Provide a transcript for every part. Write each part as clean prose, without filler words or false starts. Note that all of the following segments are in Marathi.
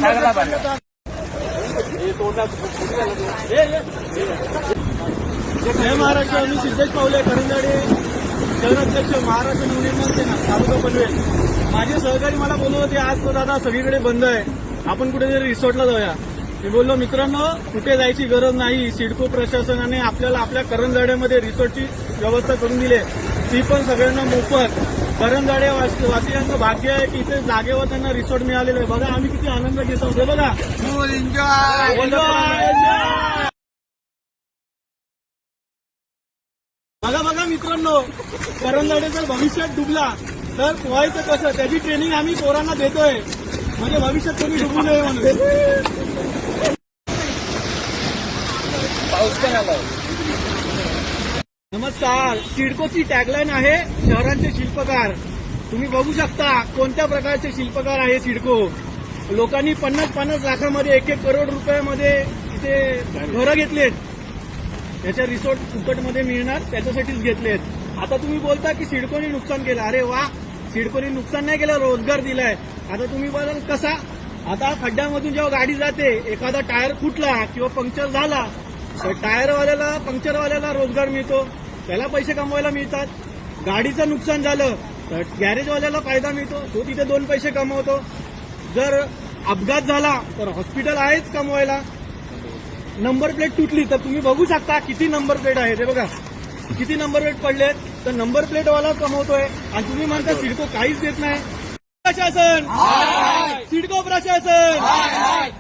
जय महाराष्ट्र. मी सिद्धेश पावले, करंजाडे शहराध्यक्ष, महाराष्ट्र नवनिर्माण सेना, तालुका पनवेल. माझे सहकारी मला बोलत होते आज तो दादा सगळीकडे बंद आहे, आपण कुठेतरी रिसॉर्टला जाऊया. मी बोललो मित्रांनो कुठे जायची गरज नाही. सिडको प्रशासनाने आपल्याला आपल्या करंजाड्यामध्ये रिसॉर्टची व्यवस्था करून दिली आहे, ती पण सगळ्यांना मोफत. करंजाडे वासियांचं भाग्य आहे की इथे जागेवर त्यांना रिसॉर्ट मिळालेलं आहे. बघा आम्ही किती आनंद घेत आहोत. बघा बघा बघा मित्रांनो, करंजाडे जर भविष्यात डुबला तर पोहायचं कसं त्याची ट्रेनिंग आम्ही पोरांना देतोय, म्हणजे भविष्यात कोणी डुबू नये म्हणून. नमस्कार. सिडकोची टॅगलाईन आहे शहरांचे शिल्पकार. तुम्ही बघू शकता कोणत्या प्रकारचे शिल्पकार आहे सिडको. लोकांनी 50-50 लाखामध्ये 1-1 करोड रुपयामध्ये इथे घरं घेतलेत. त्याच्या रिसॉर्ट फुकटमध्ये मिळणार त्याच्यासाठीच घेतलेत. आता तुम्ही बोलता की सिडकोने नुकसान केलं. अरे वा, सिडकोने नुकसान नाही केलं, रोजगार दिलाय. आता तुम्ही बोलाल कसा. आता खड्ड्यामधून जेव्हा गाडी जाते, एखादा टायर फुटला किंवा पंक्चर झाला तर टायरवाल्याला पंक्चरवाल्याला रोजगार मिळतो, त्याला पैसे कमवायला मिळतात. गाडीचं नुकसान झालं तर गॅरेजवाल्याला फायदा मिळतो, तो तिथे 2 पैसे कमवतो. जर अपघात झाला तर हॉस्पिटल आहेच कमवायला. नंबर प्लेट तुटली तर तुम्ही बघू शकता किती नंबर प्लेट आहे. ते बघा किती नंबर प्लेट पडलेत, तर नंबर प्लेटवाला कमवतोय. आणि तुम्ही म्हणता सिडको काहीच देत नाही. प्रशासन, सिडको प्रशासन,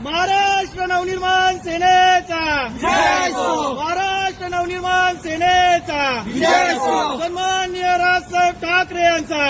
महाराष्ट्र नवनिर्माण सेनेचा, महाराष्ट्र नवनिर्माण सेनेचा, सन्माननीय राजसाहेब ठाकरे यांचा.